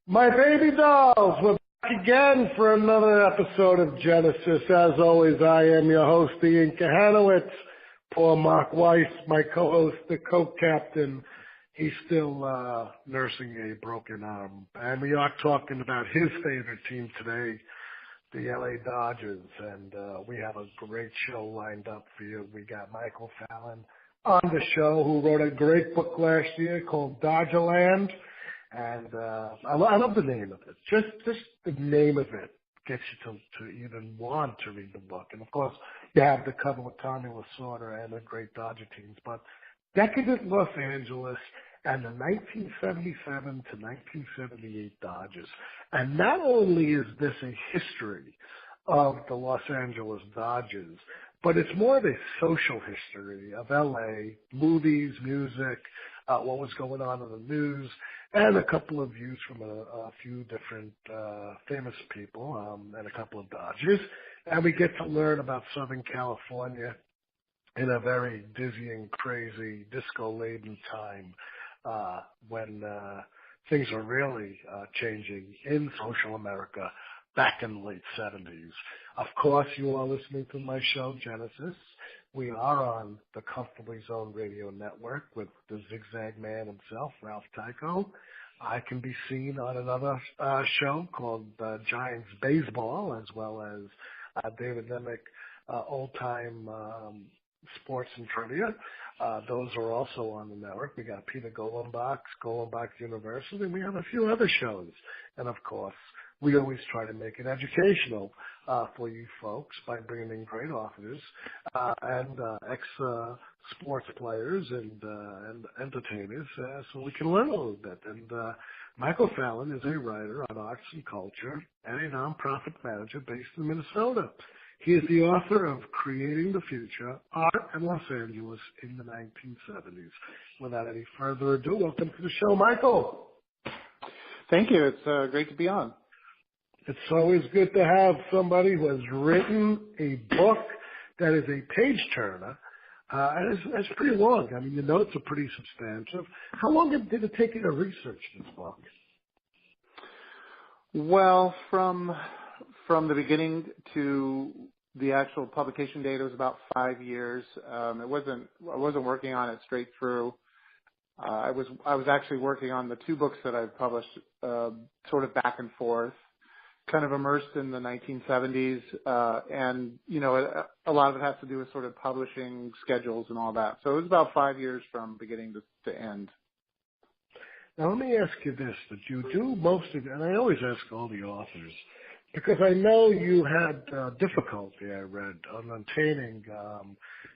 My baby dolls, we're back again for another episode of Genesis. As always, I am your host, Ian Kahanowitz. Poor Marc Weiss, my co-host, the co-captain. He's still nursing a broken arm. And we are talking about his favorite team today, the LA Dodgers. And we have a great show lined up for you. We got Michael Fallon on the show, who wrote a great book last year called Dodgerland. And I love the name of it. Just the name of it gets you to even want to read the book. And, of course, you have the cover with Tommy Lasorda and the great Dodger teams. But decadent Los Angeles and the 1977 to 1978 Dodgers. And not only is this a history of the Los Angeles Dodgers, but it's more of a social history of L.A., movies, music, what was going on in the news, and a couple of views from a few different famous people and a couple of Dodgers. And we get to learn about Southern California in a very dizzying, crazy, disco-laden time when things are really changing in social America back in the late 70s. Of course, you are listening to my show, Genesis. We are on the Comfortably Zoned Radio Network with the Zigzag Man himself, Ralph Tycho. I can be seen on another show called Giants Baseball, as well as David Nemec, Old Time Sports and Trivia. Those are also on the network. We got Peter Golenbach University, and we have a few other shows. And, of course, we always try to make it educational for you folks by bringing in great authors and ex-sports players and entertainers so we can learn a little bit. And Michael Fallon is a writer on arts and culture and a nonprofit manager based in Minnesota. He is the author of Creating the Future, Art in Los Angeles in the 1970s. Without any further ado, welcome to the show, Michael. Thank you. It's great to be on. It's always good to have somebody who has written a book that is a page-turner, and it's pretty long. I mean, the notes are pretty substantive. How long did it take you to research this book? Well, from the beginning to the actual publication date, it was about 5 years. I wasn't working on it straight through. I was actually working on the two books that I've published, sort of back and forth, kind of immersed in the 1970s, and a lot of it has to do with sort of publishing schedules and all that. So it was about 5 years from beginning to end. Now let me ask you this: that you do most of, and I always ask all the authors, because I know you had difficulty, I read, on obtaining,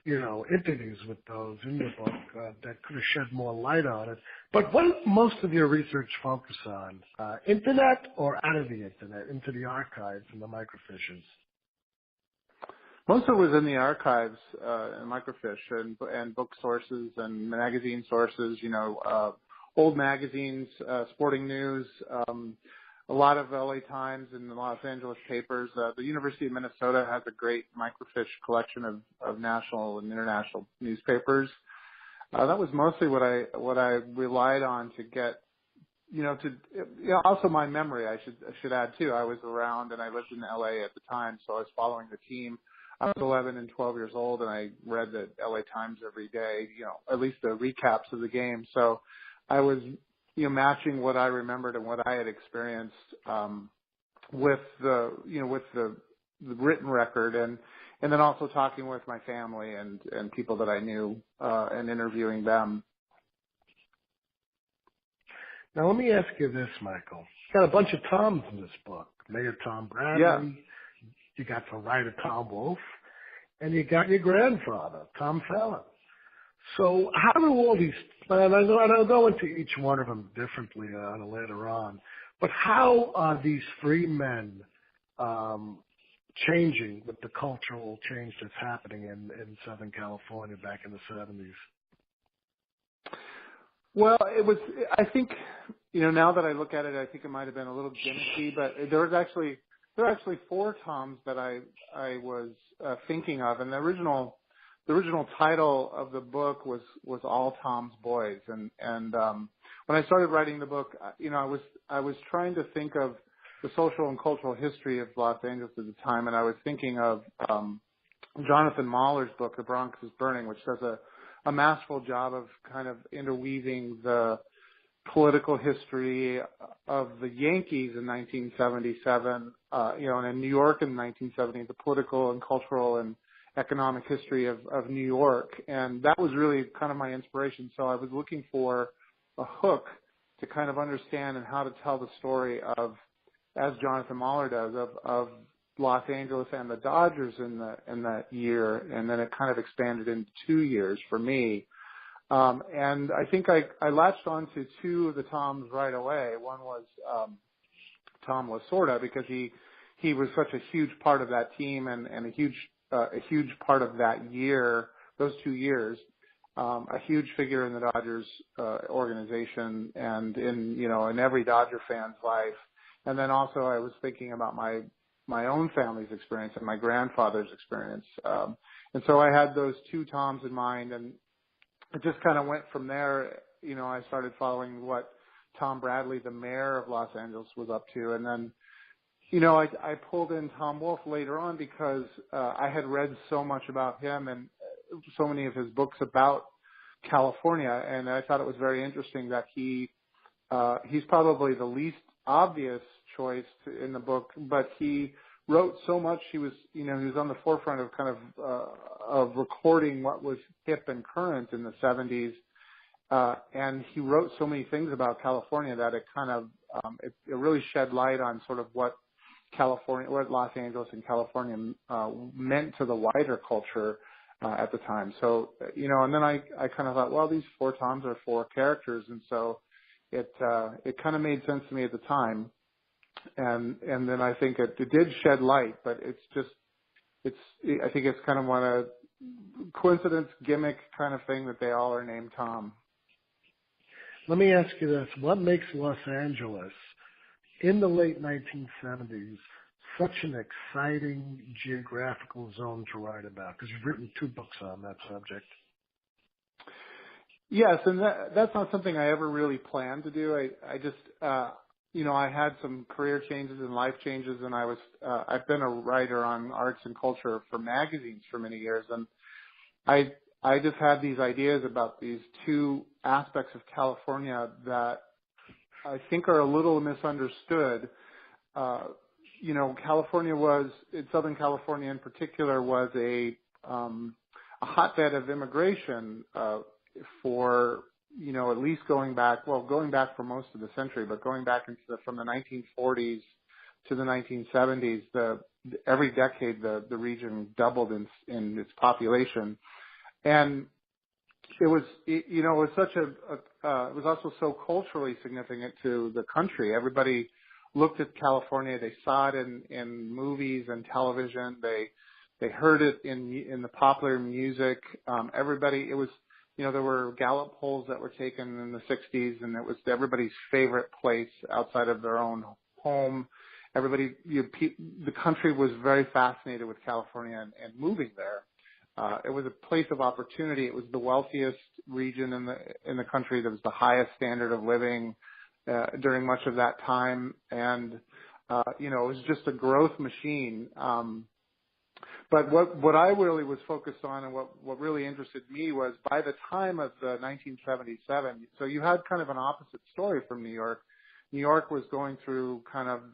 interviews with those in your book that could have shed more light on it. But what does most of your research focus on? Internet or out of the Internet, into the archives and the microfiches? Most of it was in the archives and microfiche and book sources and magazine sources, old magazines, sporting news, a lot of LA Times and the Los Angeles papers. The University of Minnesota has a great microfiche collection of national and international newspapers. That was mostly what I relied on to get, also my memory. I should add too. I was around and I lived in LA at the time, so I was following the team. I was 11 and 12 years old, and I read the LA Times every day. At least the recaps of the game. So I was matching what I remembered and what I had experienced with the written record, and then also talking with my family and people that I knew and interviewing them. Now let me ask you this, Michael. You got a bunch of Toms in this book. Mayor Tom Bradley. Yeah. You got the writer Tom Wolfe, and you got your grandfather, Tom Fallon. So how do all these, and I'll go into each one of them differently later on, but how are these three men changing with the cultural change that's happening in Southern California back in the 70s? Well, I think, now that I look at it, I think it might have been a little gimmicky, but there were actually four Toms that I was thinking of, and the original title of the book was All Tom's Boys, and when I started writing the book, I was trying to think of the social and cultural history of Los Angeles at the time, and I was thinking of Jonathan Mahler's book, The Bronx is Burning, which does a masterful job of kind of interweaving the political history of the Yankees in 1977, and in New York in 1970, the political and cultural and economic history of New York. And that was really kind of my inspiration. So I was looking for a hook to kind of understand and how to tell the story of, as Jonathan Mahler does, of Los Angeles and the Dodgers in that year. And then it kind of expanded into 2 years for me. And I think I latched on to two of the Toms right away. One was Tom Lasorda, because he was such a huge part of that team and a huge part of that year, those 2 years, a huge figure in the Dodgers organization and in every Dodger fan's life. And then also I was thinking about my own family's experience and my grandfather's experience. And so I had those two Toms in mind, and it just kind of went from there. I started following what Tom Bradley, the mayor of Los Angeles, was up to. And then, I pulled in Tom Wolfe later on because I had read so much about him and so many of his books about California. And I thought it was very interesting that he's probably the least obvious choice in the book, but he wrote so much. He was on the forefront of kind of recording what was hip and current in the 70s. And he wrote so many things about California that it kind of, it really shed light on sort of what Los Angeles and California meant to the wider culture at the time. So, and then I kind of thought, well, these four Toms are four characters. And so it kind of made sense to me at the time. And then I think it did shed light, but I think it's kind of a coincidence gimmick kind of thing that they all are named Tom. Let me ask you this. What makes Los Angeles in the late 1970s such an exciting geographical zone to write about? Because you've written 2 books on that subject. Yes, and that's not something I ever really planned to do. I just, I had some career changes and life changes, and I've been a writer on arts and culture for magazines for many years, and I just had these ideas about these 2 aspects of California that I think are a little misunderstood. Southern California in particular was a hotbed of immigration for, at least going back for most of the century, but going back from the 1940s to the 1970s, every decade the region doubled in its population. And it was also so culturally significant to the country. Everybody looked at California. They saw it in movies and television. They heard it in the popular music. There were Gallup polls that were taken in the 60s, and it was everybody's favorite place outside of their own home. The country was very fascinated with California and moving there. It was a place of opportunity. It was the wealthiest region in the country. There was the highest standard of living during much of that time, and it was just a growth machine. But what I really was focused on, and what really interested me, was by the time of the 1977. So you had kind of an opposite story from New York. New York was going through kind of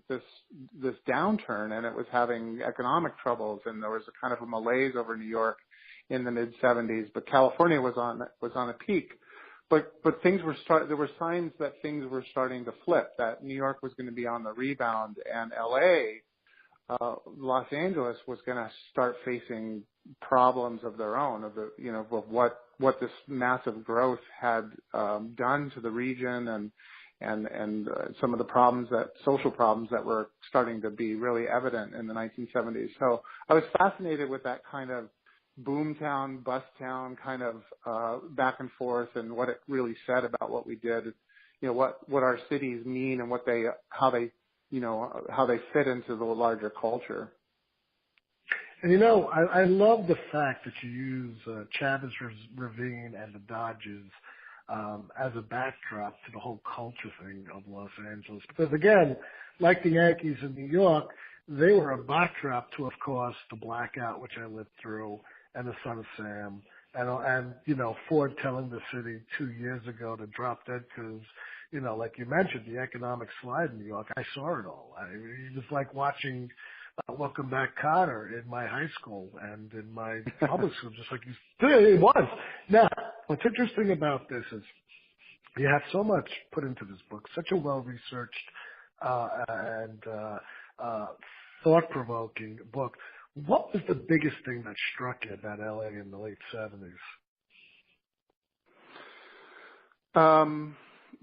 this downturn, and it was having economic troubles, and there was a kind of a malaise over New York in the mid 70s. But California was on a peak. But things were there were signs that things were starting to flip, that New York was going to be on the rebound, and Los Angeles was going to start facing problems of their own, of what this massive growth had done to the region, and some of the social problems that were starting to be really evident in the 1970s. So I was fascinated with that kind of boomtown, bust town kind of back and forth, and what it really said about what we did, what our cities mean, and how they fit into the larger culture. And I love the fact that you use Chavez Ravine and the Dodgers as a backdrop to the whole culture thing of Los Angeles. Because again, like the Yankees in New York, they were a backdrop to, of course, the blackout, which I lived through, and the Son of Sam, and you know, Ford telling the city 2 years ago to drop dead because, you know, like you mentioned, the economic slide in New York, I saw it all. It was like watching Welcome Back Kotter in my high school and in my public school, just like you said, it was. Now, what's interesting about this is you have so much put into this book, such a well-researched and thought-provoking book. What was the biggest thing that struck you about LA in the late 70s?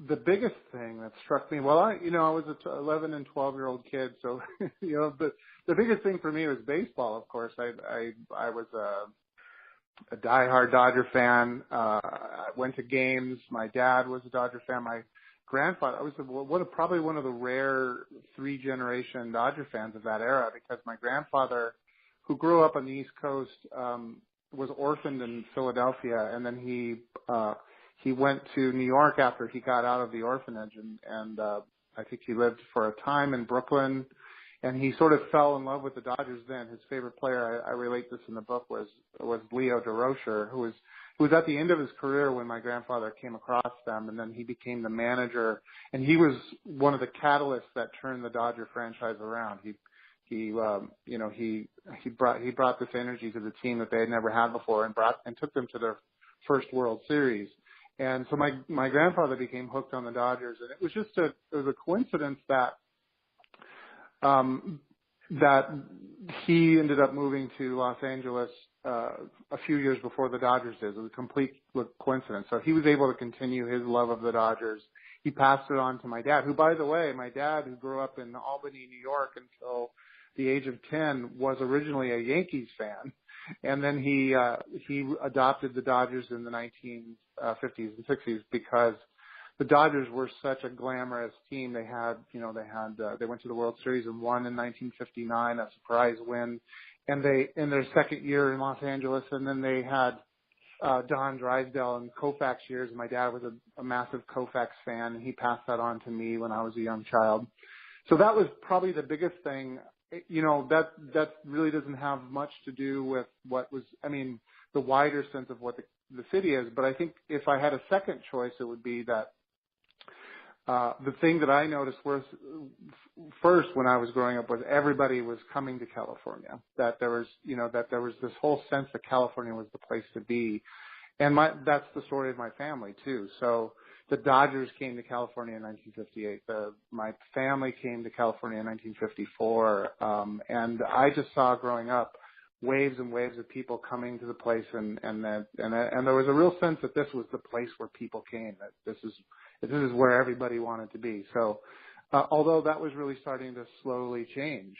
The biggest thing that struck me, well, I was a 11 and 12-year-old kid, so, but the biggest thing for me was baseball, of course. I was a diehard Dodger fan. I went to games. My dad was a Dodger fan. My grandfather, I was probably one of the rare three-generation Dodger fans of that era, because my grandfather, who grew up on the East Coast, was orphaned in Philadelphia, and then he went to New York after he got out of the orphanage, and I think he lived for a time in Brooklyn, and he sort of fell in love with the Dodgers then. His favorite player, I relate this in the book, was Leo DeRocher, who was at the end of his career when my grandfather came across them, and then he became the manager, and he was one of the catalysts that turned the Dodger franchise around. He brought this energy to the team that they had never had before, and took them to their first World Series. And so my grandfather became hooked on the Dodgers, and it was a coincidence that he ended up moving to Los Angeles a few years before the Dodgers did. It was a complete coincidence. So he was able to continue his love of the Dodgers. He passed it on to my dad, who, by the way, who grew up in Albany, New York until the age of 10, was originally a Yankees fan. And then he adopted the Dodgers in the 1950s and 60s because the Dodgers were such a glamorous team. They went to the World Series and won in 1959, a surprise win, and in their second year in Los Angeles, and then they had Don Drysdale and Koufax years. My dad was a massive Koufax fan, and he passed that on to me when I was a young child. So that was probably the biggest thing. That really doesn't have much to do with the wider sense of what the city is. But I think if I had a second choice, it would be that the thing that I noticed was first when I was growing up was everybody was coming to California. That there was this whole sense that California was the place to be, and that's the story of my family too. So the Dodgers came to California in 1958. My family came to California in 1954, and I just saw growing up waves and waves of people coming to the place, and there was a real sense that this was the place where people came. That this is where everybody wanted to be. So, although that was really starting to slowly change,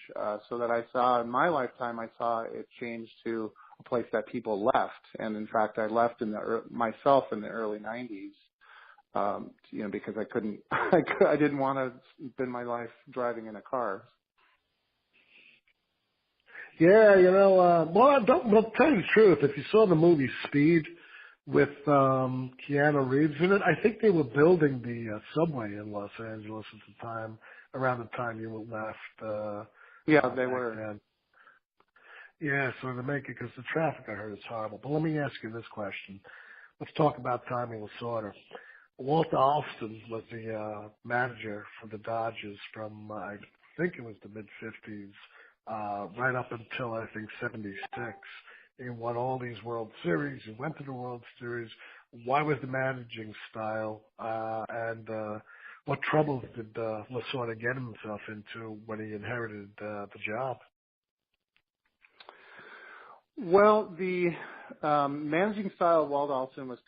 so that I saw in my lifetime, I saw it change to a place that people left, and in fact, I left myself in the early 90s. Because I didn't want to spend my life driving in a car. Yeah, well, tell you the truth. If you saw the movie Speed with Keanu Reeves in it, I think they were building the subway in Los Angeles at the time, around the time you left. Yeah, they were. Then. Yeah, so to make it, because the traffic I heard is horrible. But let me ask you this question. Let's talk about Tommy Lasorda. Walter Alston was the manager for the Dodgers from, I think it was the mid-50s, right up until, I think, 76. He won all these World Series. He went to the World Series. Why was the managing style? And what troubles did Lasorda get himself into when he inherited the job? Well, the managing style of Walt Alston was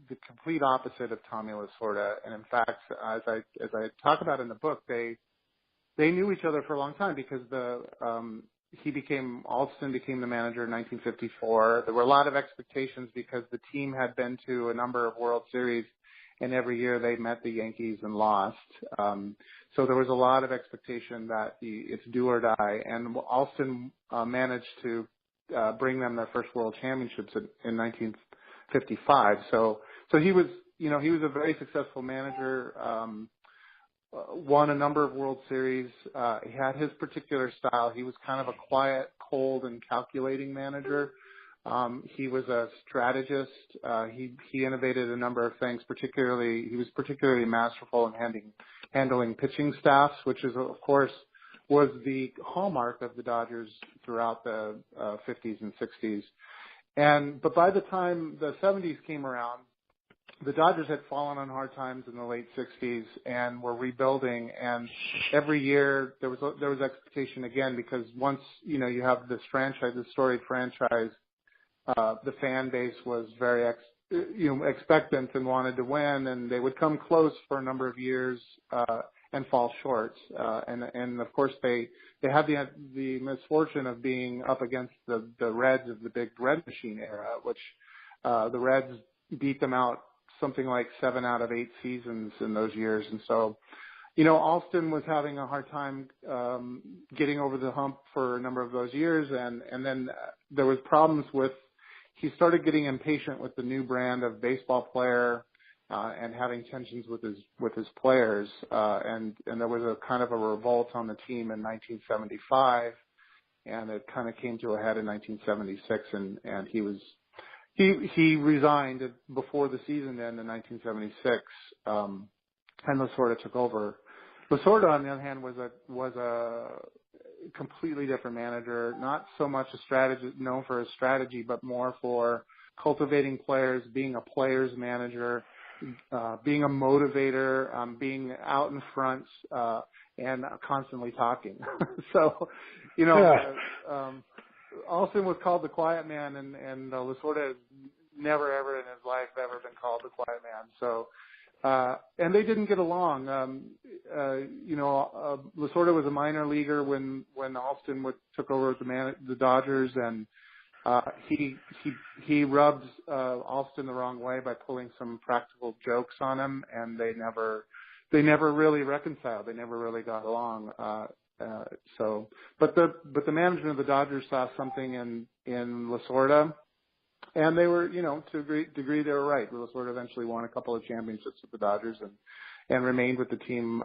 the complete opposite of Tommy Lasorda, and in fact, as I talk about in the book, they knew each other for a long time because Alston became the manager in 1954. There were a lot of expectations because the team had been to a number of World Series, and every year they met the Yankees and lost. So there was a lot of expectation that it's do or die, and Alston managed to bring them their first World Championships in 1955. So So he was a very successful manager. Won a number of World Series. He had his particular style. He was kind of a quiet, cold, and calculating manager. He was a strategist. He innovated a number of things. He was particularly masterful in handling pitching staffs, which is, of course, was the hallmark of the Dodgers throughout the 50s and 60s. But by the time the 70s came around, the Dodgers had fallen on hard times in the late 60s and were rebuilding. And every year there was expectation again, because once you have this franchise, this storied franchise, the fan base was very expectant and wanted to win, and they would come close for a number of years and fall short. And of course they had the misfortune of being up against the Reds of the Big Red Machine era, which the Reds beat them out something like 7 out of 8 seasons in those years. And so, Alston was having a hard time getting over the hump for a number of those years, and then there was problems with. He started getting impatient with the new brand of baseball player and having tensions with his players, and there was a kind of a revolt on the team in 1975, and it kind of came to a head in 1976, and he resigned before the season ended in 1976, and Lasorda took over. Lasorda, on the other hand, was a completely different manager, not so much a strategist, known for his strategy, but more for cultivating players, being a player's manager, being a motivator, being out in front, and constantly talking. So, Alston was called the quiet man, and Lasorda has never ever in his life ever been called the quiet man. So, and they didn't get along. Lasorda was a minor leaguer when Alston took over the Dodgers, and he rubbed Alston the wrong way by pulling some practical jokes on him, and they never really reconciled. They never really got along. But the management of the Dodgers saw something in Lasorda, and they were, to a degree, they were right. Lasorda eventually won a couple of championships with the Dodgers and remained with the team,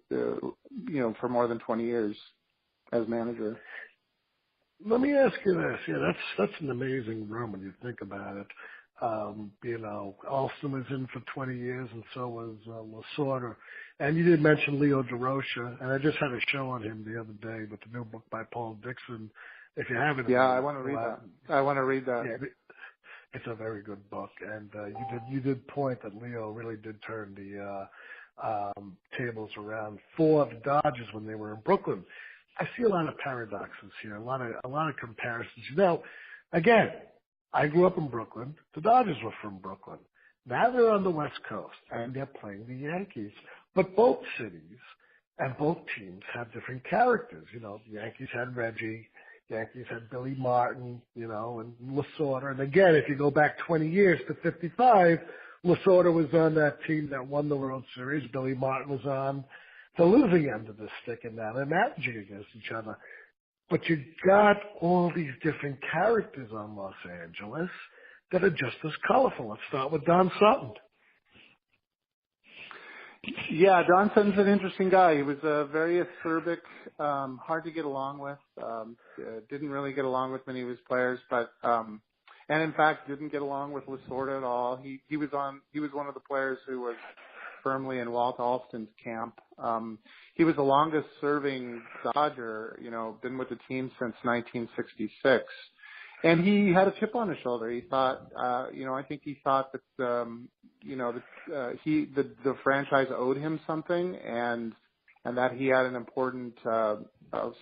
for more than 20 years as manager. Let me ask you this. Yeah, that's an amazing run when you think about it. Alston was in for 20 years, and so was Lasorda. And you did mention Leo DeRocha, and I just had a show on him the other day with the new book by Paul Dixon. If you haven't, I want to read that. I want to read that. Yeah, it's a very good book, and you did point that Leo really did turn the tables around for the Dodgers when they were in Brooklyn. I see a lot of paradoxes here, a lot of comparisons. Again, I grew up in Brooklyn. The Dodgers were from Brooklyn. Now they're on the West Coast, and they're playing the Yankees. But both cities and both teams have different characters. The Yankees had Reggie. Yankees had Billy Martin, and Lasorda. And again, if you go back 20 years to 55, Lasorda was on that team that won the World Series. Billy Martin was on the losing end of the stick, and now they're managing against each other. But you got all these different characters on Los Angeles that are just as colorful. Let's start with Don Sutton. Yeah, Don Sutton's an interesting guy. He was very acerbic, hard to get along with. Didn't really get along with many of his players, but and in fact didn't get along with Lasorda at all. He was one of the players who was firmly in Walt Alston's camp. He was the longest serving Dodger, been with the team since 1966. And he had a chip on his shoulder. He thought, I think he thought that, the franchise owed him something, and that he had an important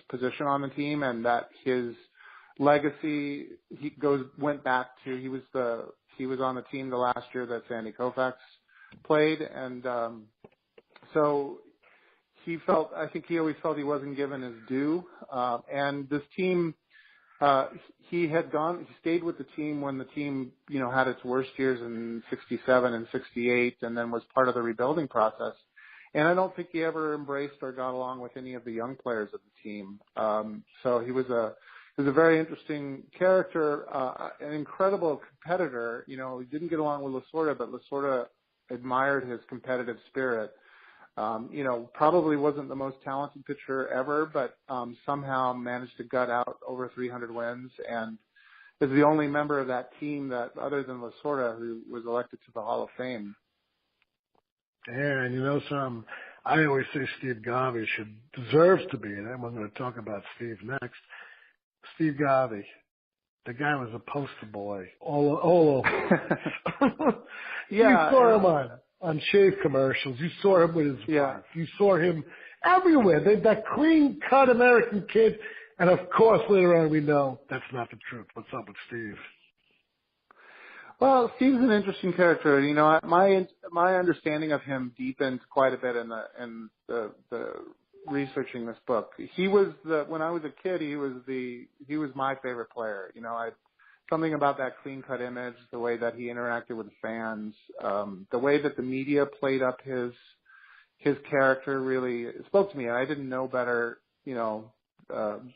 position on the team, and that his legacy went back to he was on the team the last year that Sandy Koufax played, and so he always felt he wasn't given his due, and this team. He stayed with the team when the team, had its worst years in 67 and 68, and then was part of the rebuilding process. And I don't think he ever embraced or got along with any of the young players of the team. So he was is a very interesting character, an incredible competitor. You know, he didn't get along with Lasorda, but Lasorda admired his competitive spirit. You know, probably wasn't the most talented pitcher ever, but somehow managed to gut out over 300 wins and is the only member of that team that, other than Lasorda, who was elected to the Hall of Fame. Yeah, and you know something, I always say Steve Garvey deserves to be, and I'm going to talk about Steve next. Steve Garvey, the guy was a poster boy all over. Yeah, you saw him on shave commercials. You saw him with his wife. You saw him everywhere. That clean-cut American kid. And, of course, later on we know that's not the truth. What's up with Steve? Well, Steve's an interesting character. You know, my understanding of him deepened quite a bit in the researching this book. He was when I was a kid, he was my favorite player. You know, something about that clean-cut image, the way that he interacted with fans, the way that the media played up his character really spoke to me. I didn't know better, you know,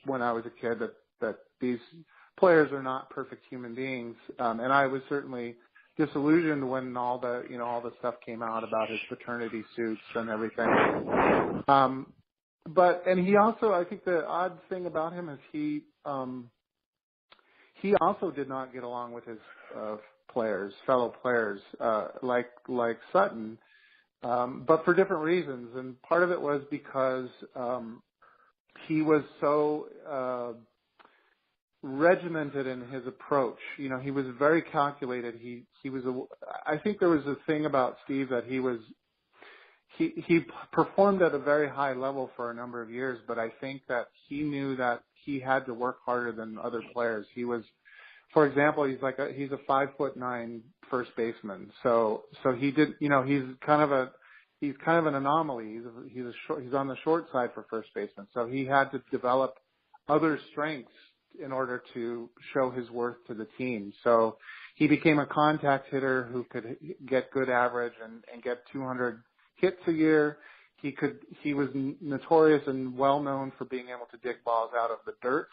when I was a kid that these players are not perfect human beings. And I was certainly disillusioned when all the stuff came out about his fraternity suits and everything. And he also, I think the odd thing about him is he also did not get along with his fellow players, like Sutton, but for different reasons. And part of it was because he was so regimented in his approach. You know, he was very calculated. I think there was a thing about Steve that he performed at a very high level for a number of years, but I think that he knew that he had to work harder than other players. He was, for example, he's a 5'9" first baseman. So he did, you know, he's kind of an anomaly. He's on the short side for first baseman. So he had to develop other strengths in order to show his worth to the team. So he became a contact hitter who could get good average and get 200 hits a year. He was notorious and well known for being able to dig balls out of the dirt.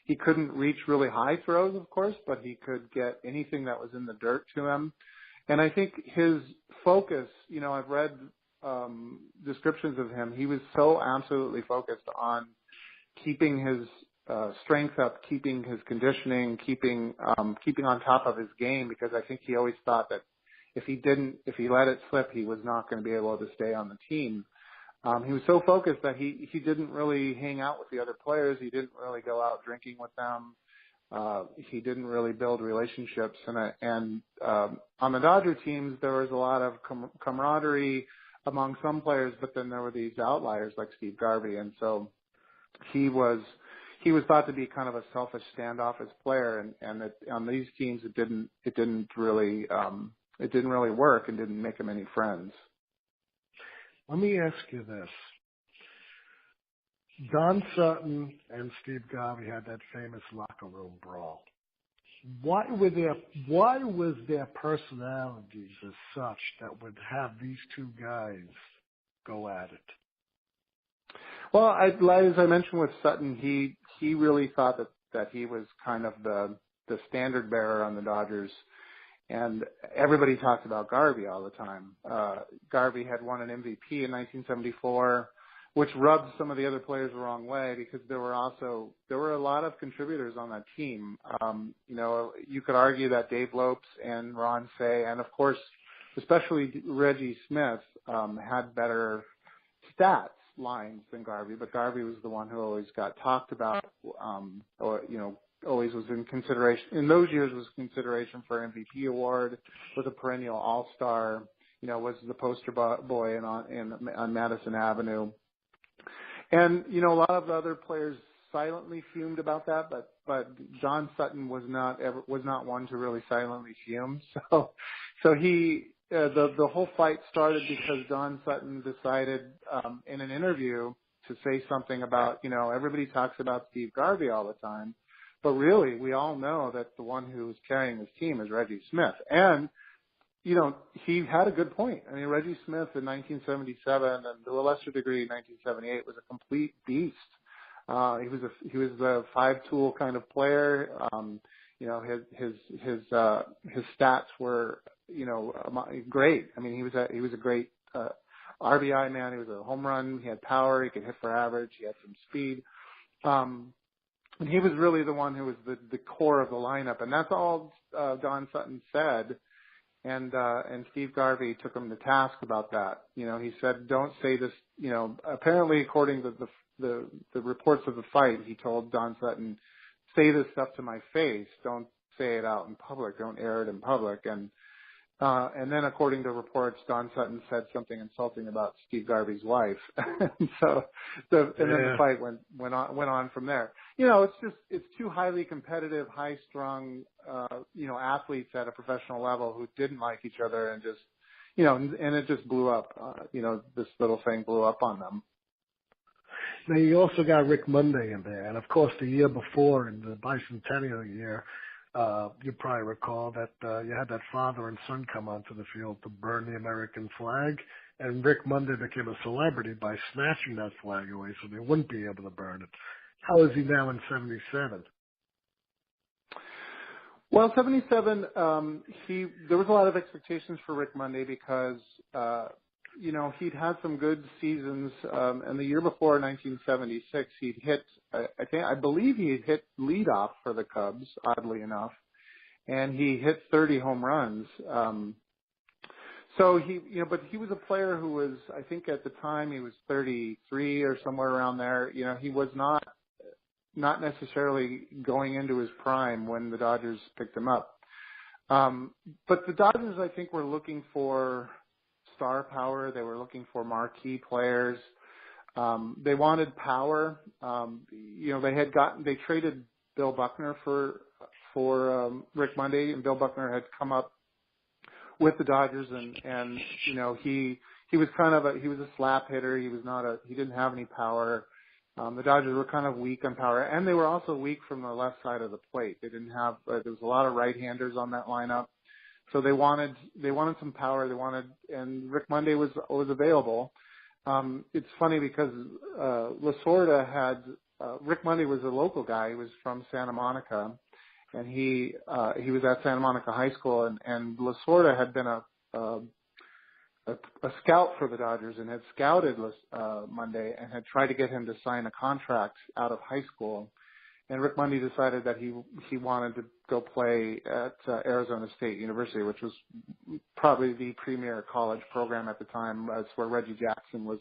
He couldn't reach really high throws, of course, but he could get anything that was in the dirt to him. And I think his focus, you know, I've read descriptions of him. He was so absolutely focused on keeping his strength up, keeping his conditioning, keeping on top of his game, because I think he always thought that if he let it slip, he was not going to be able to stay on the team. He was so focused that he didn't really hang out with the other players. He didn't really go out drinking with them. He didn't really build relationships. And on the Dodger teams, there was a lot of camaraderie among some players, but then there were these outliers like Steve Garvey. And so he was thought to be kind of a selfish, standoffish player. And on these teams, it didn't really work and didn't make him any friends. Let me ask you this. Don Sutton and Steve Garvey had that famous locker room brawl. Why was their personalities as such that would have these two guys go at it? Well, as I mentioned with Sutton, he really thought that he was kind of the standard bearer on the Dodgers. And everybody talked about Garvey all the time. Garvey had won an MVP in 1974, which rubbed some of the other players the wrong way because there were a lot of contributors on that team. You know, you could argue that Dave Lopes and Ron Cey, and of course, especially Reggie Smith, had better stats lines than Garvey, but Garvey was the one who always got talked about, or, you know, always was in consideration. In those years was consideration for MVP award, was a perennial all-star, you know, was the poster boy on Madison Avenue. And, you know, a lot of the other players silently fumed about that, but John Sutton was not one to really silently fume. So he, the whole fight started because Don Sutton decided, in an interview to say something about, you know, everybody talks about Steve Garvey all the time, but really we all know that the one who's carrying this team is Reggie Smith. And, you know, he had a good point. I mean, Reggie Smith in 1977 and to a lesser degree 1978 was a complete beast. He was a 5-tool kind of player. You know, his stats were, you know, great. I mean, he was a great RBI man. He was a home run. He had power. He could hit for average. He had some speed. And he was really the one who was the core of the lineup. And that's all Don Sutton said. And Steve Garvey took him to task about that. You know, he said, "Don't say this." You know, apparently, according to the reports of the fight, he told Don Sutton, "Say this stuff to my face. Don't say it out in public. Don't air it in public." And then, according to reports, Don Sutton said something insulting about Steve Garvey's wife. And then the fight went on from there. You know, it's two highly competitive, high-strung, you know, athletes at a professional level who didn't like each other, and just, you know, and it just blew up. You know, this little thing blew up on them. Now, you also got Rick Monday in there, and of course, the year before, in the bicentennial year, you probably recall that you had that father and son come onto the field to burn the American flag, and Rick Monday became a celebrity by snatching that flag away so they wouldn't be able to burn it. How is he now in 77? Well, 77, there was a lot of expectations for Rick Monday because, you know, he'd had some good seasons, and the year before, 1976, he'd hit, I believe he had hit leadoff for the Cubs, oddly enough, and he hit 30 home runs. So you know, but he was a player who was, I think at the time he was 33 or somewhere around there. You know, he was not necessarily going into his prime when the Dodgers picked him up. But the Dodgers, I think, were looking for star power. They were looking for marquee players. They wanted power. You know, they traded Bill Buckner for Rick Monday, and Bill Buckner had come up with the Dodgers, and you know, he was he was a slap hitter. He didn't have any power. The Dodgers were kind of weak on power, and they were also weak from the left side of the plate. They didn't have there was a lot of right-handers on that lineup. So they wanted some power. And Rick Monday was available. It's funny because Lasorda had Rick Monday was a local guy. He was from Santa Monica, and he was at Santa Monica High School. And Lasorda had been a scout for the Dodgers and had scouted Monday and had tried to get him to sign a contract out of high school. And Rick Monday decided that he wanted to go play at Arizona State University, which was probably the premier college program at the time. That's where Reggie Jackson was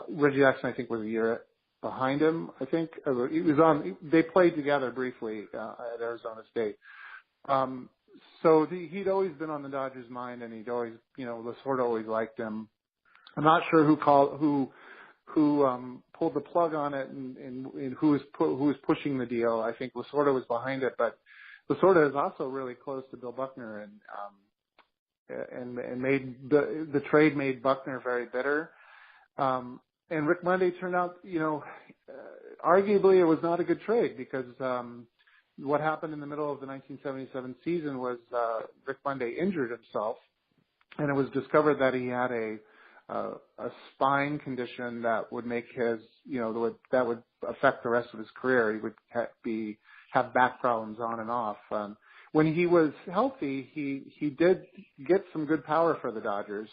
Reggie Jackson, I think, was a year behind him. I think they played together briefly at Arizona State. So he'd always been on the Dodgers' mind, and he'd always, you know, Lasorda always liked him. I'm not sure who pulled the plug on it and who was pushing the deal. I think Lasorda was behind it, but Lasorda is also really close to Bill Buckner, and made the trade made Buckner very bitter. And Rick Monday turned out, you know, arguably it was not a good trade because what happened in the middle of the 1977 season was Rick Monday injured himself, and it was discovered that he had a spine condition that would make his, you know, that would affect the rest of his career. He would have back problems on and off. When he was healthy, he did get some good power for the Dodgers,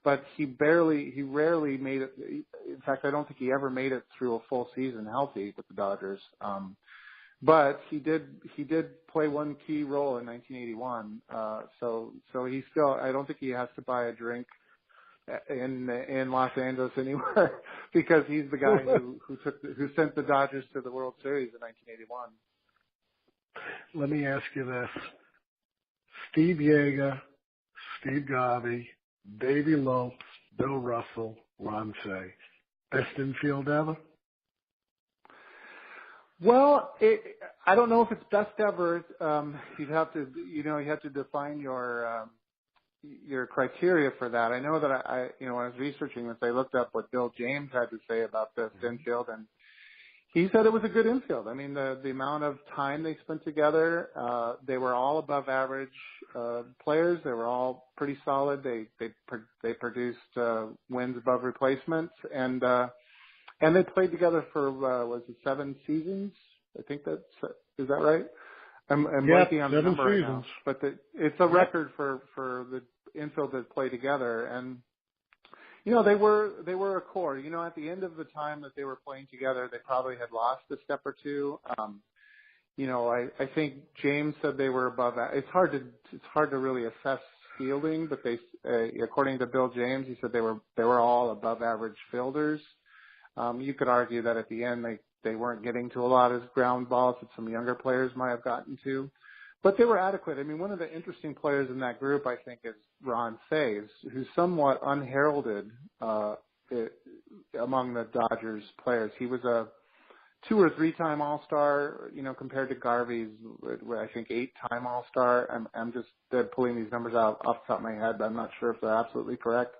but he rarely made it. In fact, I don't think he ever made it through a full season healthy with the Dodgers. But he did play one key role in 1981. So he still, I don't think he has to buy a drink in Los Angeles anywhere because he's the guy who sent the Dodgers to the World Series in 1981. Let me ask you this: Steve Yeager, Steve Garvey, Davey Lopes, Bill Russell, Ron Shea, best infield ever? Well, I don't know if it's best ever. You have to define your criteria for that. I know that I when I was researching this, I looked up what Bill James had to say about this infield, and he said it was a good infield. I mean, the amount of time they spent together, they were all above average players. They were all pretty solid. They produced wins above replacements, and And they played together for, was it 7 seasons? I think is that right? I'm blanking on the 7 number right seasons. now. But it's a record for the infield that play together. And, they were a core. At the end of the time that they were playing together, they probably had lost a step or two. I think James said they were above. It's hard to really assess fielding, but according to Bill James, he said they were all above average fielders. You could argue that at the end they weren't getting to a lot of ground balls that some younger players might have gotten to, but they were adequate. I mean, one of the interesting players in that group, I think, is Ron Saves, who's somewhat unheralded among the Dodgers players. He was a 2 or 3 time All-Star, compared to Garvey's, I think 8-time All-Star. I'm just pulling these numbers out off the top of my head, but I'm not sure if they're absolutely correct.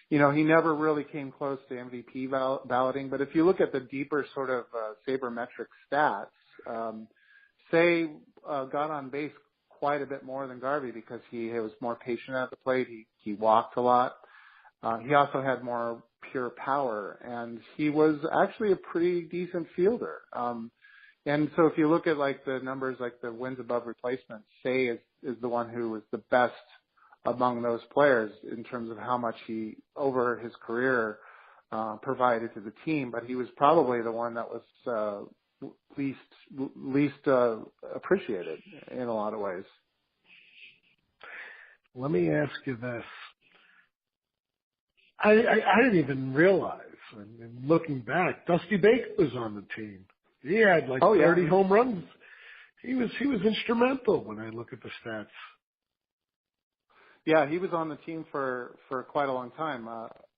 He never really came close to MVP balloting, but if you look at the deeper sort of sabermetric stats, Say got on base quite a bit more than Garvey because he was more patient at the plate. He walked a lot. He also had more pure power, and he was actually a pretty decent fielder. And so if you look at like the numbers, like the wins above replacement, Say is the one who was the best among those players in terms of how much he, over his career, provided to the team. But he was probably the one that was least appreciated in a lot of ways. Let me ask you this. I didn't even realize, and looking back, Dusty Baker was on the team. He had 30 home runs. He was instrumental when I look at the stats. Yeah, he was on the team for quite a long time.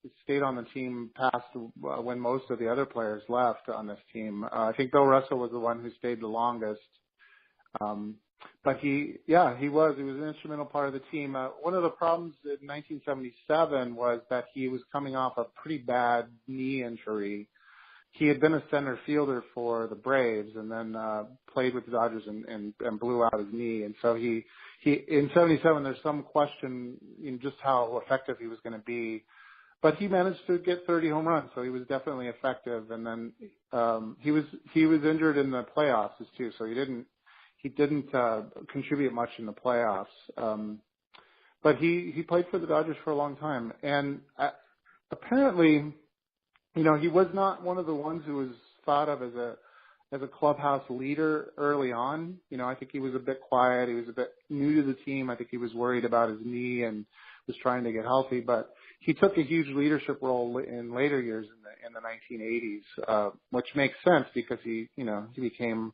He stayed on the team past when most of the other players left on this team. I think Bill Russell was the one who stayed the longest. But he was an instrumental part of the team. One of the problems in 1977 was that he was coming off a pretty bad knee injury. He had been a center fielder for the Braves and then played with the Dodgers and blew out his knee. And so he in 77, there's some question in just how effective he was going to be. But he managed to get 30 home runs, so he was definitely effective. And then he was injured in the playoffs too, so he didn't contribute much in the playoffs. But he played for the Dodgers for a long time, and apparently, he was not one of the ones who was thought of as a clubhouse leader early on. I think he was a bit quiet. He was a bit new to the team. I think he was worried about his knee and was trying to get healthy, but he took a huge leadership role in later years in the 1980s, which makes sense because he became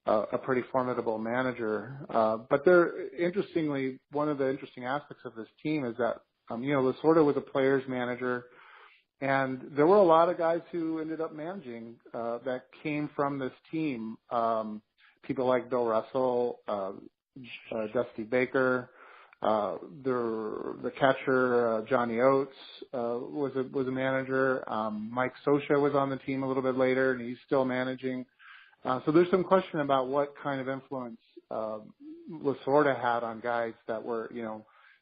a pretty formidable manager. But interestingly, one of the interesting aspects of this team is that, Lasorda was a player's manager, and there were a lot of guys who ended up managing that came from this team. People like Bill Russell, Dusty Baker, the catcher Johnny Oates was a manager. Mike Scioscia was on the team a little bit later, and he's still managing. So there's some question about what kind of influence Lasorda had on guys that were,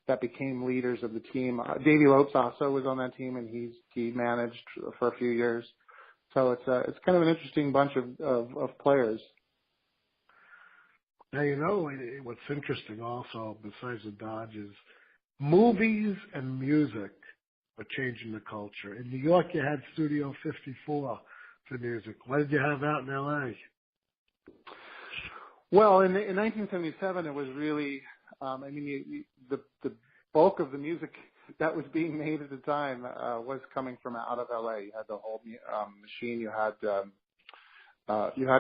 that became leaders of the team. Davey Lopes also was on that team, and he managed for a few years. So it's kind of an interesting bunch of players. Now, what's interesting also, besides the Dodgers, movies and music are changing the culture. In New York, you had Studio 54 for music. What did you have out in L.A.? Well, in 1977, it was really, the bulk of the music that was being made at the time was coming from out of L.A. You had the whole machine. You had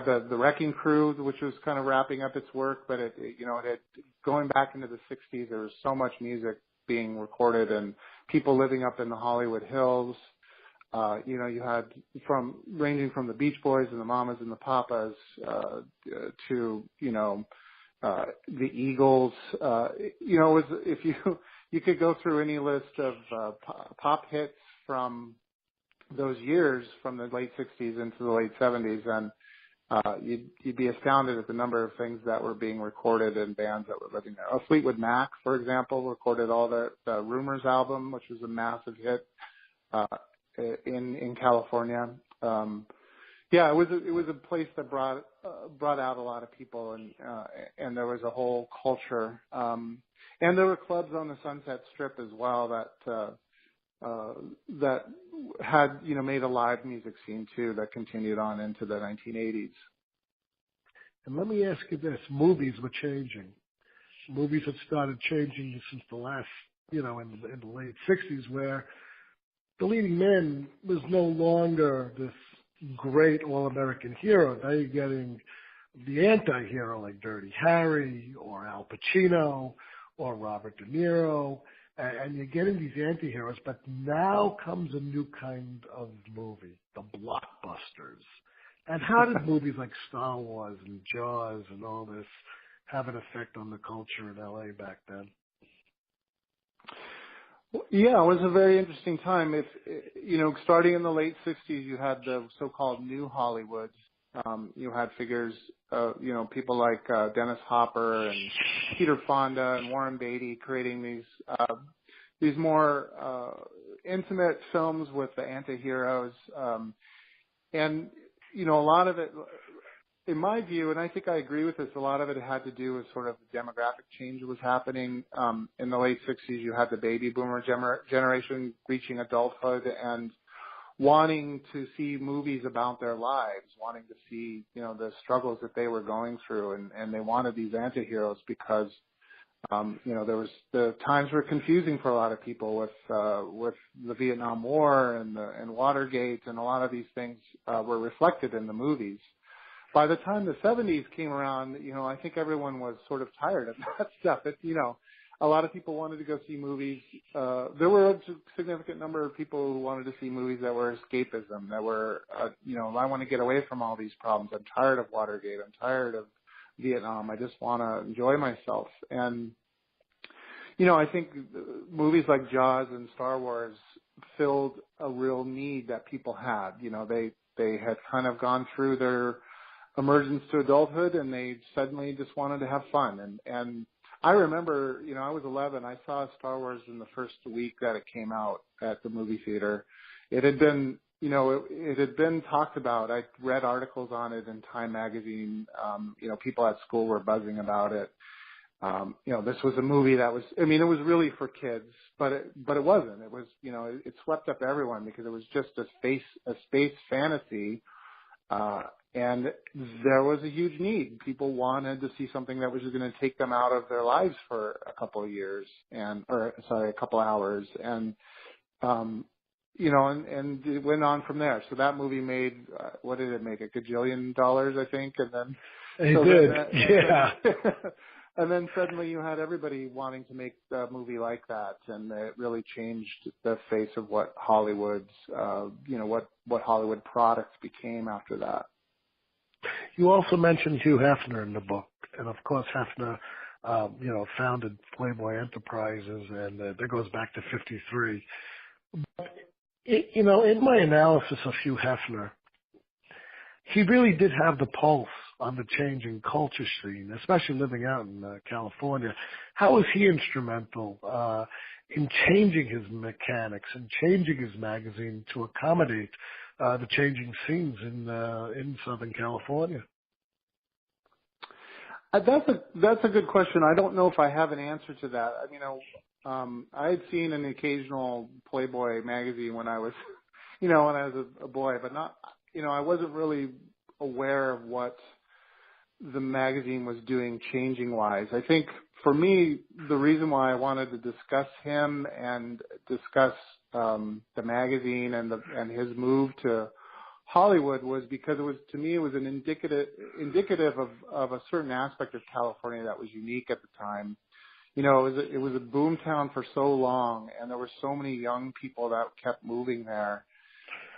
the Wrecking Crew, which was kind of wrapping up its work, but it had going back into the 60s. There was so much music being recorded, and people living up in the Hollywood Hills. You had ranging from the Beach Boys and the Mamas and the Papas to the Eagles. If you could go through any list of pop hits from those years, from the late 60s into the late 70s, and you'd be astounded at the number of things that were being recorded and bands that were living there. Fleetwood Mac, for example, recorded all the Rumors album, which was a massive hit in California. Yeah, it was a place that brought out a lot of people, and there was a whole culture, and there were clubs on the Sunset Strip as well that had made a live music scene too that continued on into the 1980s. And let me ask you this: movies were changing. Movies had started changing since the last, in the late '60s, where the leading man was no longer this great all-American hero. Now you're getting the anti-hero like Dirty Harry or Al Pacino or Robert De Niro, and you're getting these anti-heroes. But now comes a new kind of movie, the blockbusters. And how did movies like Star Wars and Jaws and all this have an effect on the culture in LA back then? Yeah, it was a very interesting time. Starting in the late 60s, you had the so-called New Hollywood. You had figures, people like Dennis Hopper and Peter Fonda and Warren Beatty creating these more intimate films with the anti-heroes. And, a lot of it, in my view, and I think I agree with this, a lot of it had to do with sort of the demographic change that was happening. In the late 60s, you had the baby boomer generation reaching adulthood and wanting to see movies about their lives, wanting to see, the struggles that they were going through. And they wanted these anti-heroes because, the times were confusing for a lot of people with the Vietnam War and Watergate, and a lot of these things were reflected in the movies. By the time the 70s came around, I think everyone was sort of tired of that stuff. A lot of people wanted to go see movies. There were a significant number of people who wanted to see movies that were escapism, that were, I want to get away from all these problems. I'm tired of Watergate. I'm tired of Vietnam. I just want to enjoy myself. And, I think movies like Jaws and Star Wars filled a real need that people had. They had kind of gone through their emergence to adulthood, and they suddenly just wanted to have fun. And I remember, I was 11. I saw Star Wars in the first week that it came out at the movie theater. It had been, it had been talked about. I read articles on it in Time magazine. People at school were buzzing about it. This was a movie that was, it was really for kids, but it wasn't. It was, it swept up everyone because it was just a space fantasy. And there was a huge need. People wanted to see something that was going to take them out of their lives for a couple of years a couple hours. And, and it went on from there. So that movie made, what did it make? $1 gajillion, I think. And then And then suddenly you had everybody wanting to make a movie like that, and it really changed the face of what Hollywood's, what Hollywood products became after that. You also mentioned Hugh Hefner in the book, and of course Hefner, founded Playboy Enterprises, and that goes back to '53. In my analysis of Hugh Hefner, he really did have the pulse on the changing culture scene, especially living out in California. How was he instrumental in changing his mechanics and changing his magazine to accommodate the changing scenes in Southern California? That's a good question. I don't know if I have an answer to that. I had seen an occasional Playboy magazine when I was, a boy, but not, I wasn't really aware of what the magazine was doing changing wise. I think for me, the reason why I wanted to discuss him and discuss the magazine and his move to Hollywood was because it was an indicative of a certain aspect of California that was unique at the time. It was a boom town for so long, and there were so many young people that kept moving there.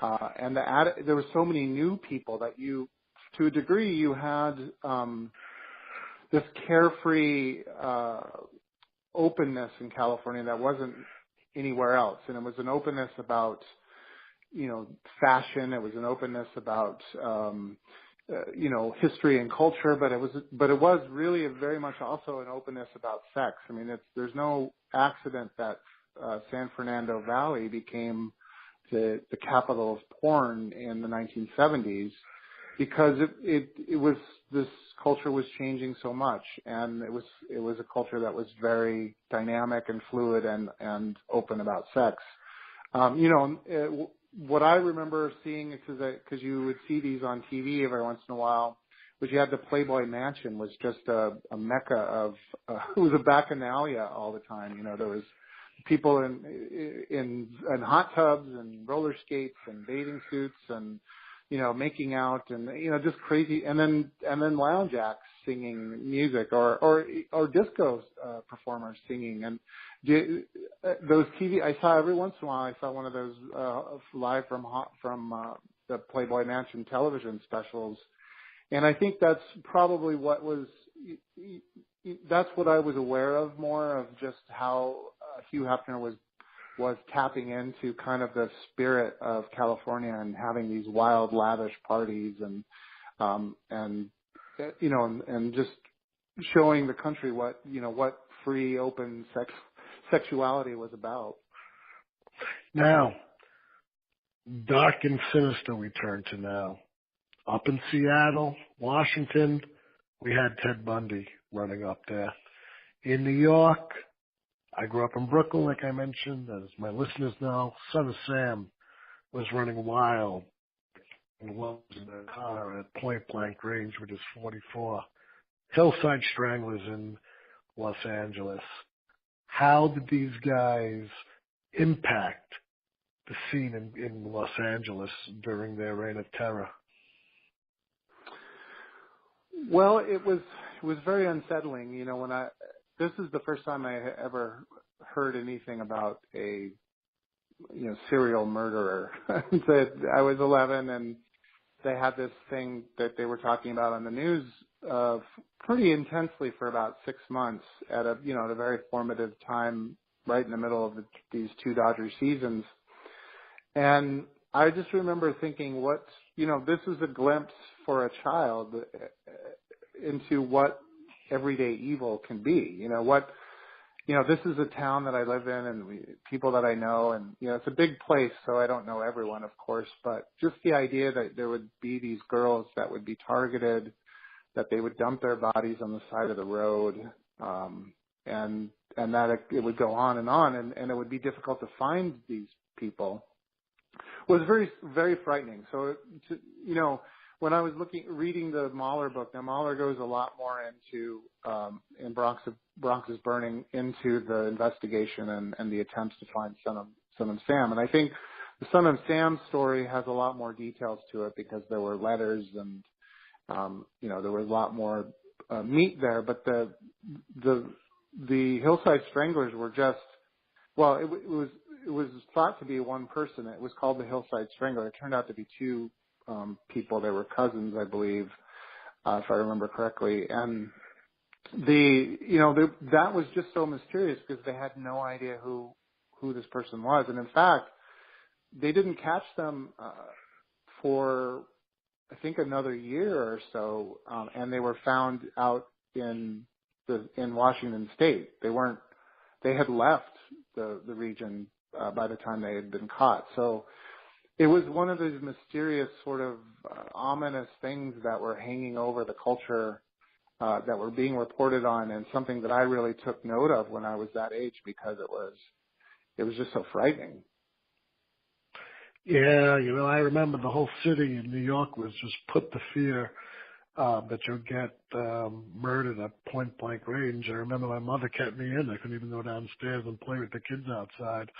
And there were so many new people that to a degree, you had this carefree openness in California that wasn't anywhere else. And it was an openness about, fashion. It was an openness about, history and culture. But it was really very much also an openness about sex. There's no accident that San Fernando Valley became the capital of porn in the 1970s, because it was, this culture was changing so much, and it was a culture that was very dynamic and fluid and open about sex. What I remember seeing, because you would see these on TV every once in a while, was you had the Playboy Mansion, was just a mecca of it was a bacchanalia all the time. There was people in hot tubs and roller skates and bathing suits and making out and just crazy, and then lounge acts singing music or disco performers singing, and those TV I saw every once in a while. I saw one of those live from the Playboy Mansion television specials, and I think that's probably that's what I was aware of more of, just how Hugh Hefner was tapping into kind of the spirit of California and having these wild, lavish parties and just showing the country what free, open sexuality was about. Now, dark and sinister we turn to now. Up in Seattle, Washington, we had Ted Bundy running up there. In New York, I grew up in Brooklyn, like I mentioned, as my listeners know. Son of Sam was running wild and was in a car at point blank range with his .44. Hillside Stranglers in Los Angeles. How did these guys impact the scene in Los Angeles during their reign of terror? Well, it was very unsettling. This is the first time I ever heard anything about a serial murderer. I was 11, and they had this thing that they were talking about on the news pretty intensely for about 6 months at a very formative time, right in the middle of these two Dodger seasons. And I just remember thinking, this is a glimpse for a child into what everyday evil can be. This is a town that I live in, and people that I know, and it's a big place, so I don't know everyone, of course, but just the idea that there would be these girls that would be targeted, that they would dump their bodies on the side of the road, and that it would go on, and it would be difficult to find these people, was very, very frightening. So, when I was reading the Mahler book, now Mahler goes a lot more into, in Bronx is Burning, into the investigation and the attempts to find Son of Sam. And I think the Son of Sam story has a lot more details to it, because there were letters and, there was a lot more meat there. But the Hillside Stranglers were just, well, it was thought to be one person. It was called the Hillside Strangler. It turned out to be two people. They were cousins, I believe, if I remember correctly. And that was just so mysterious, because they had no idea who this person was. And in fact, they didn't catch them for, I think, another year or so, and they were found out in Washington State. They had left the region by the time they had been caught. So it was one of those mysterious, sort of ominous things that were hanging over the culture, that were being reported on, and something that I really took note of when I was that age, because it was just so frightening. Yeah, I remember the whole city in New York was just put to fear that you'll get murdered at point blank range. I remember my mother kept me in. I couldn't even go downstairs and play with the kids outside,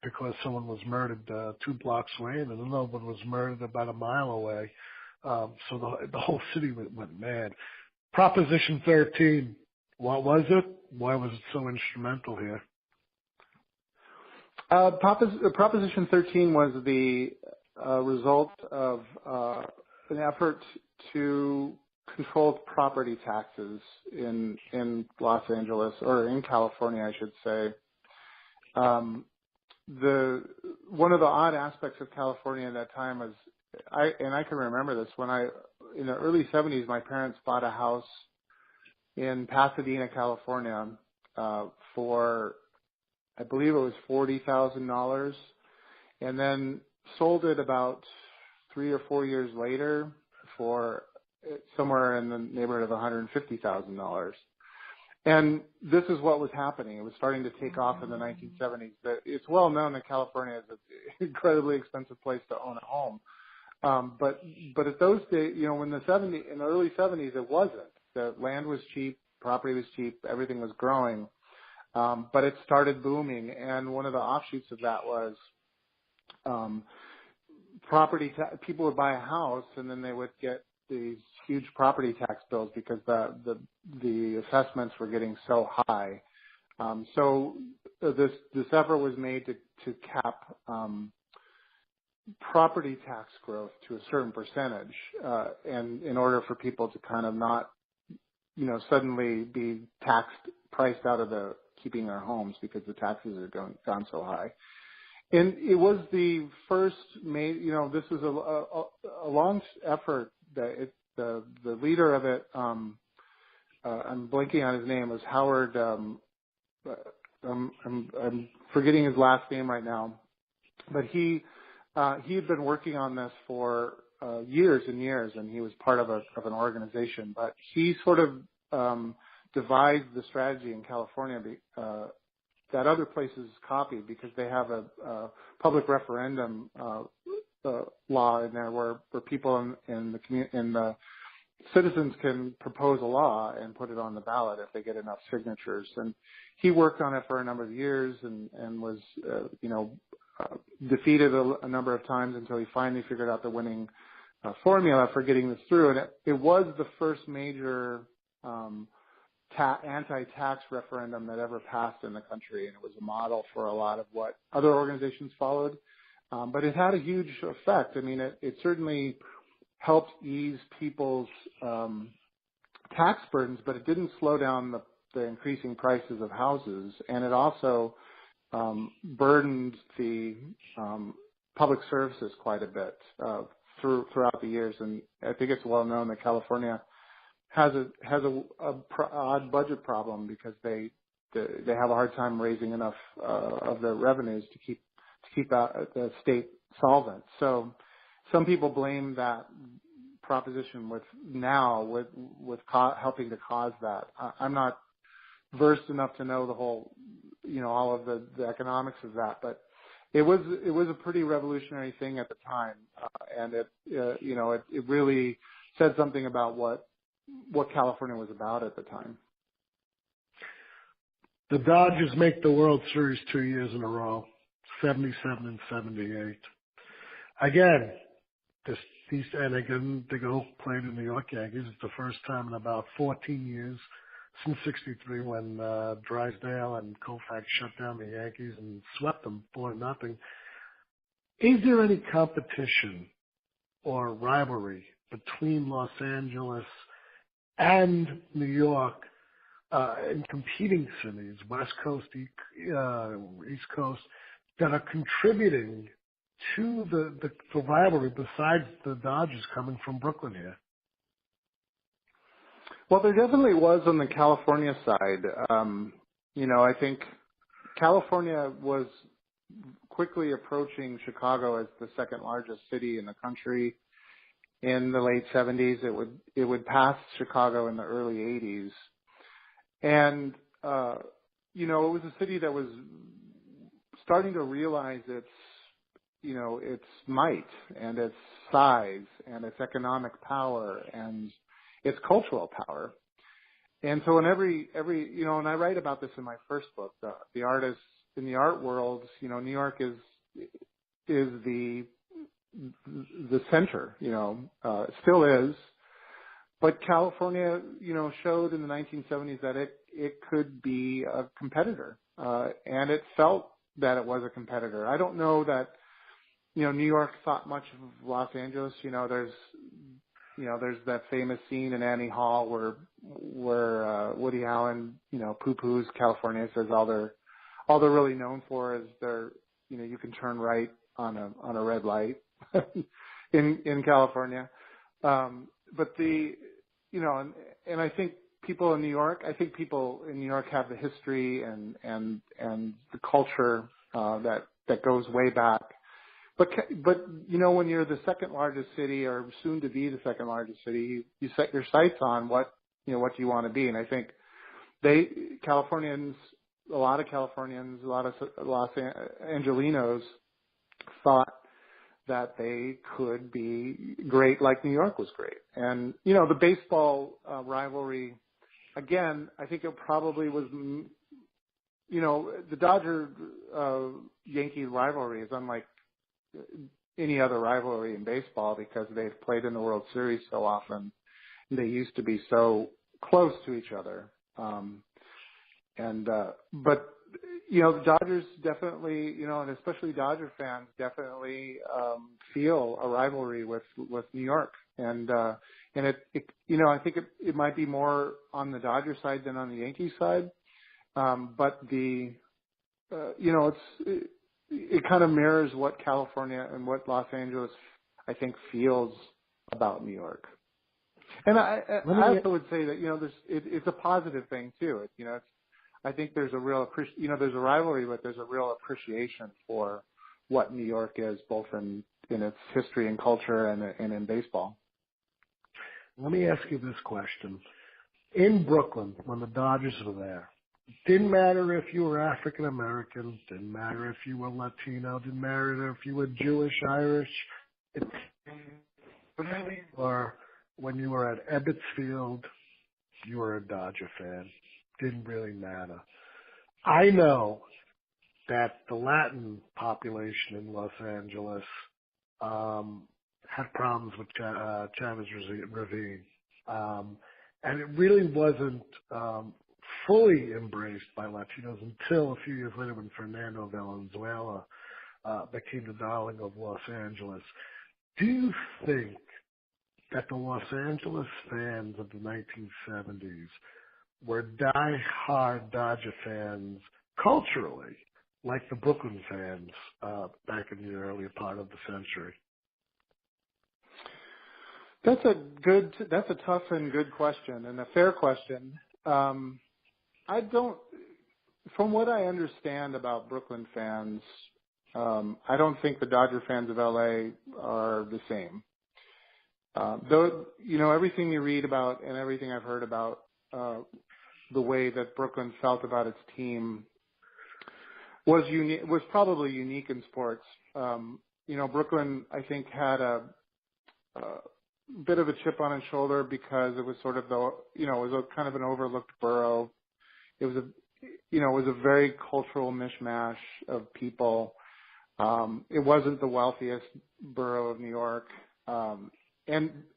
because someone was murdered 2 blocks away, and another one was murdered about a mile away. So the whole city went mad. Proposition 13, what was it? Why was it so instrumental here? Proposition 13 was the result of an effort to control property taxes in Los Angeles, or in California, I should say. One of the odd aspects of California at that time was, I can remember this, in the early 70s, my parents bought a house in Pasadena, California, for, I believe it was $40,000. And then sold it about 3 or 4 years later for somewhere in the neighborhood of $150,000. And this is what was happening. It was starting to take off in the 1970s. It's well known that California is an incredibly expensive place to own a home. But at those days, in the early 70s, it wasn't. The land was cheap, property was cheap, everything was growing. But it started booming, and one of the offshoots of that was people would buy a house, and then they would get these huge property tax bills because the assessments were getting so high. So this effort was made to cap property tax growth to a certain percentage, and in order for people to kind of not, suddenly be priced out of keeping their homes because the taxes are gone so high. And it was the first this was a long effort. The leader of it, I'm blanking on his name, was Howard. I'm forgetting his last name right now, but he had been working on this for years and years, and he was part of an organization. But he sort of devised the strategy in California that other places copied, because they have a public referendum law in there where people in the citizens can propose a law and put it on the ballot if they get enough signatures. And he worked on it for a number of years and was defeated a number of times until he finally figured out the winning formula for getting this through. And it was the first major anti-tax referendum that ever passed in the country, and it was a model for a lot of what other organizations followed. But it had a huge effect. I mean, it certainly helped ease people's tax burdens, but it didn't slow down the increasing prices of houses, and it also burdened the public services quite a bit throughout the years. And I think it's well known that California has a odd budget problem because they have a hard time raising enough of their revenues to keep the state solvent. So some people blame that proposition with helping to cause that. I'm not versed enough to know the whole, all of the economics of that, but it was a pretty revolutionary thing at the time, and it really said something about what California was about at the time. The Dodgers make the World Series 2 years in a row, 77 and 78. Again, they go play the New York Yankees. It's the first time in about 14 years since '63 when Drysdale and Koufax shut down the Yankees and swept them 4-0. Is there any competition or rivalry between Los Angeles and New York in competing cities, West Coast, East Coast, that are contributing to the rivalry besides the Dodgers coming from Brooklyn here? Well, there definitely was on the California side. I think California was quickly approaching Chicago as the second largest city in the country. In the late 70s, it would pass Chicago in the early 80s. And, it was a city that was starting to realize its might and its size and its economic power and its cultural power. And so in every and I write about this in my first book, the artists in the art world, New York is the center, still is. But California, showed in the 1970s that it could be a competitor, and it felt that it was a competitor. I don't know that, New York thought much of Los Angeles. There's that famous scene in Annie Hall where Woody Allen, poo-poos California, says all they're really known for is you can turn right on a red light in California. But and I think people in New York have the history and the culture that goes way back. but when you're the second largest city or soon to be the second largest city, you set your sights on what do you want to be. And I think a lot of Los Angelinos thought that they could be great like New York was great. And, the baseball rivalry, again, I think it probably was, the Dodger-Yankee rivalry is unlike any other rivalry in baseball because they've played in the World Series so often. They used to be so close to each other. But the Dodgers definitely, and especially Dodger fans definitely feel a rivalry with New York, and it I think it might be more on the Dodger side than on the Yankee side, but it kind of mirrors what California and what Los Angeles I think feels about New York. And I also would say that it's a positive thing too. I think there's a real there's a rivalry, but there's a real appreciation for what New York is, both in its history and culture and in baseball. Let me ask you this question. In Brooklyn, when the Dodgers were there, didn't matter if you were African American, didn't matter if you were Latino, didn't matter if you were Jewish, Irish, or when you were at Ebbets Field, you were a Dodger fan. Didn't really matter. I know that the Latin population in Los Angeles had problems with Chavez Ravine, and it really wasn't fully embraced by Latinos until a few years later when Fernando Valenzuela became the darling of Los Angeles. Do you think that the Los Angeles fans of the 1970s were die-hard Dodger fans culturally, like the Brooklyn fans back in the earlier part of the century? That's a tough and good question, and a fair question. From what I understand about Brooklyn fans, I don't think the Dodger fans of LA are the same. Though, everything you read about and everything I've heard about the way that Brooklyn felt about its team was probably unique in sports. Brooklyn, I think, had a bit of a chip on its shoulder because it was sort of it was a kind of an overlooked borough. It was a very cultural mishmash of people. It wasn't the wealthiest borough of New York. And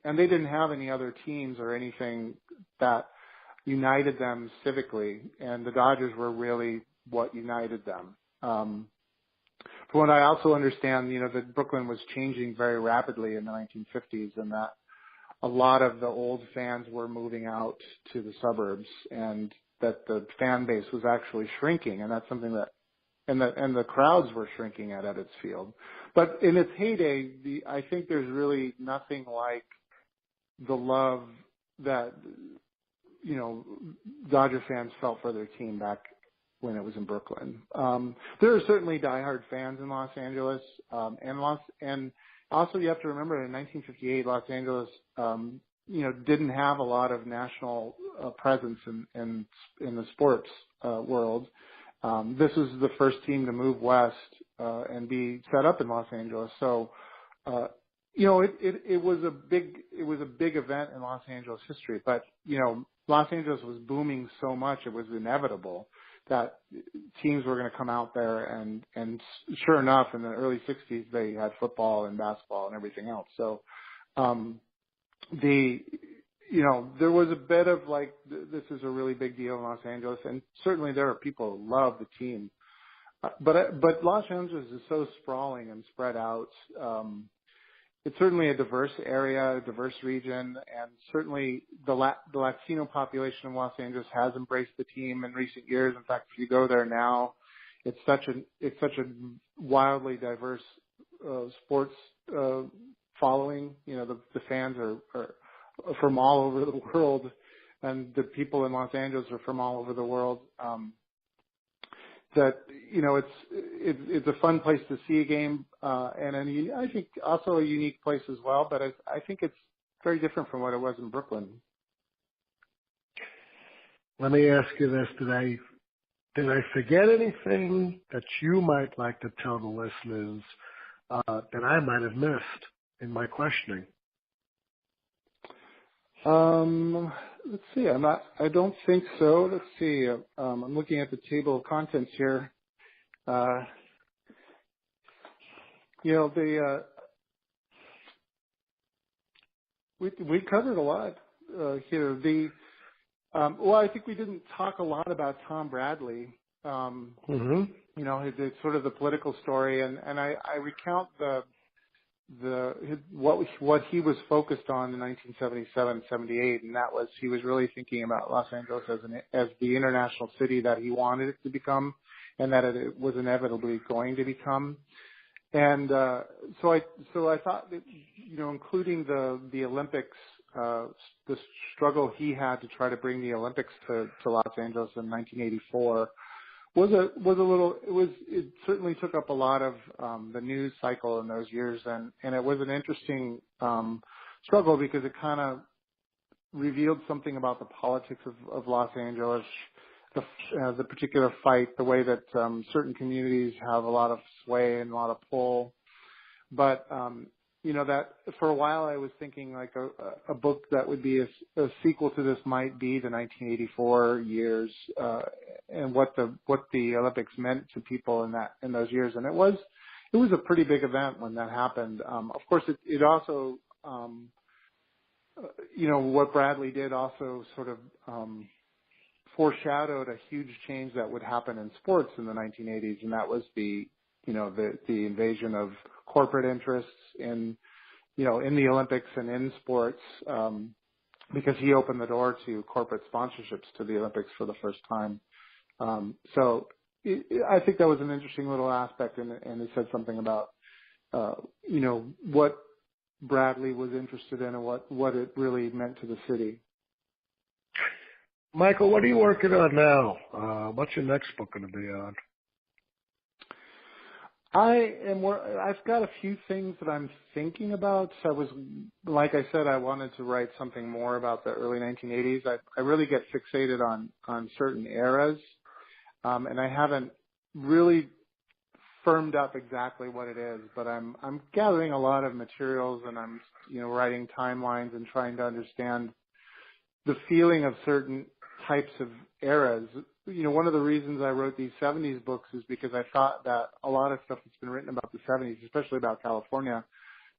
they didn't have any other teams or anything that united them civically, and the Dodgers were really what united them. From what I also understand, that Brooklyn was changing very rapidly in the 1950s, and that a lot of the old fans were moving out to the suburbs, and that the fan base was actually shrinking, and that's something that, and the crowds were shrinking at Ebbets Field. But in its heyday, I think there's really nothing like the love that Dodger fans felt for their team back when it was in Brooklyn. There are certainly diehard fans in Los Angeles, and also you have to remember in 1958, Los Angeles, didn't have a lot of national presence in the sports world. This was the first team to move west and be set up in Los Angeles. So, it was a big event in Los Angeles history. But Los Angeles was booming so much, it was inevitable that teams were going to come out there, and sure enough, in the early 60s, they had football and basketball and everything else. So, there was a bit of like, this is a really big deal in Los Angeles, and certainly there are people who love the team. But Los Angeles is so sprawling and spread out. It's certainly a diverse area, a diverse region, and certainly the Latino population of Los Angeles has embraced the team in recent years. In fact, if you go there now, it's such a wildly diverse sports following. The fans are from all over the world, and the people in Los Angeles are from all over the world. that it's a fun place to see a game, and I think also a unique place as well. But I think it's very different from what it was in Brooklyn. Let me ask you this: did I forget anything that you might like to tell the listeners that I might have missed in my questioning? Let's see. I don't think so. Let's see. I'm looking at the table of contents here. We covered a lot here. Well, I think we didn't talk a lot about Tom Bradley. It's sort of the political story, and I recount what he was focused on in 1977, 78, and that was he was really thinking about Los Angeles as the international city that he wanted it to become, and that it was inevitably going to become. And so I thought that including the Olympics, the struggle he had to try to bring the Olympics to Los Angeles in 1984 it certainly took up a lot of the news cycle in those years, and it was an interesting struggle because it kind of revealed something about the politics of Los Angeles, the particular fight, the way that certain communities have a lot of sway and a lot of pull. But that for a while I was thinking like a book that would be a sequel to this might be the 1984 years, and what the Olympics meant to people in those years. And it was a pretty big event when that happened. Of course, it also, what Bradley did also sort of foreshadowed a huge change that would happen in sports in the 1980s, and that was the invasion of corporate interests in the Olympics and in sports, because he opened the door to corporate sponsorships to the Olympics for the first time. So I think that was an interesting little aspect, and it said something about what Bradley was interested in and what it really meant to the city. Michael, what are you working on now? What's your next book going to be on? I've got a few things that I'm thinking about. Like I said, I wanted to write something more about the early 1980s. I really get fixated on certain eras, and I haven't really firmed up exactly what it is, but I'm gathering a lot of materials, and I'm writing timelines and trying to understand the feeling of certain types of eras. One of the reasons I wrote these 70s books is because I thought that a lot of stuff that's been written about the 70s, especially about California,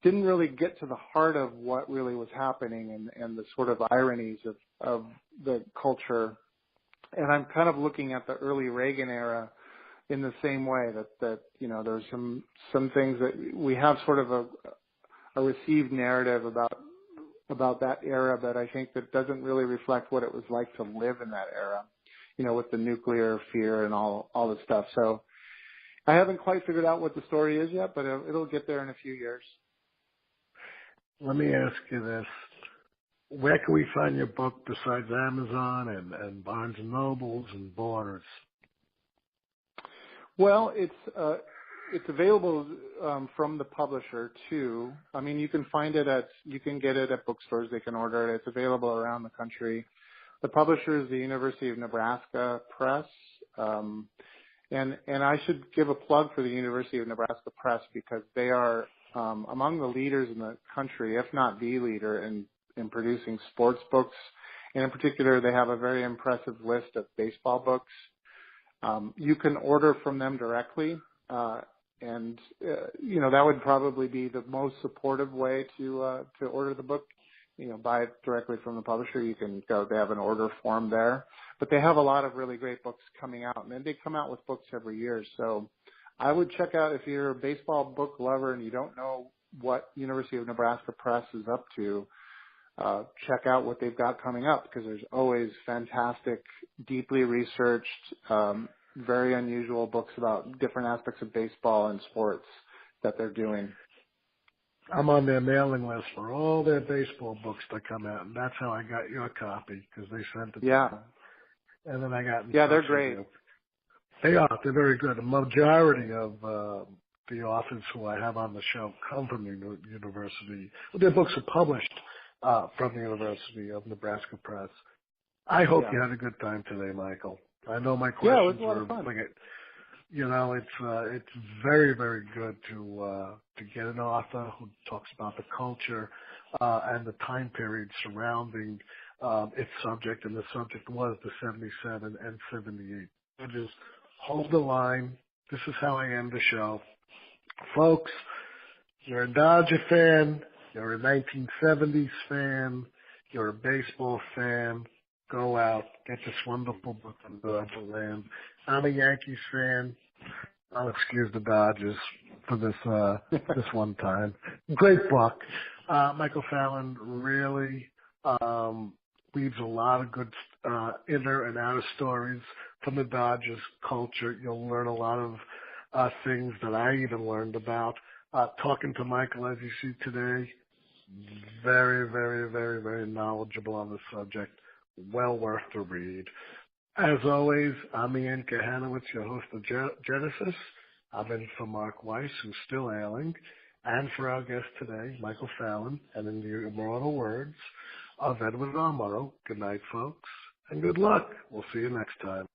didn't really get to the heart of what really was happening and the sort of ironies of the culture. And I'm kind of looking at the early Reagan era in the same way that there's some things that we have sort of a received narrative about that era, but I think that doesn't really reflect what it was like to live in that era, with the nuclear fear and all the stuff. So I haven't quite figured out what the story is yet, but it'll get there in a few years. Let me ask you this. Where can we find your book besides Amazon and Barnes & Nobles and Borders? Well, it's available from the publisher too. I mean, you can get it at bookstores. They can order it. It's available around the country. The publisher is the University of Nebraska Press, and I should give a plug for the University of Nebraska Press because they are among the leaders in the country, if not the leader in producing sports books. And in particular, they have a very impressive list of baseball books. You can order from them directly. And that would probably be the most supportive way to order the book. Buy it directly from the publisher. You can go. They have an order form there, but they have a lot of really great books coming out, and they come out with books every year. So I would check out if you're a baseball book lover and you don't know what University of Nebraska Press is up to. Check out what they've got coming up because there's always fantastic, deeply researched, very unusual books about different aspects of baseball and sports that they're doing. I'm on their mailing list for all their baseball books that come out, and that's how I got your copy because they sent it. Yeah. To me. And then I got they're great. They are. They're very good. The majority of the authors who I have on the show come from the university. Well, their books are published from the University of Nebraska Press. I hope you had a good time today, Michael. I know my questions it was a lot were of fun. you know, it's very, very good to get an author who talks about the culture and the time period surrounding its subject, and the subject was the 77 and 78. So just hold the line. This is how I end the show. Folks, you're a Dodger fan, you're a 1970s fan, you're a baseball fan, go out, get this wonderful book on Dodgerland. I'm a Yankees fan. I'll excuse the Dodgers for this one time. Great book. Michael Fallon really weaves a lot of good inner and outer stories from the Dodgers culture. You'll learn a lot of things that I even learned about. Talking to Michael, as you see today, very, very, very, very knowledgeable on the subject. Well worth the read. As always, I'm Ian Kahanowitz, your host of Genesis. I'm in for Marc Weiss, who's still ailing, and for our guest today, Michael Fallon, and in the immortal words of Edward R. Murrow, good night, folks, and good luck. We'll see you next time.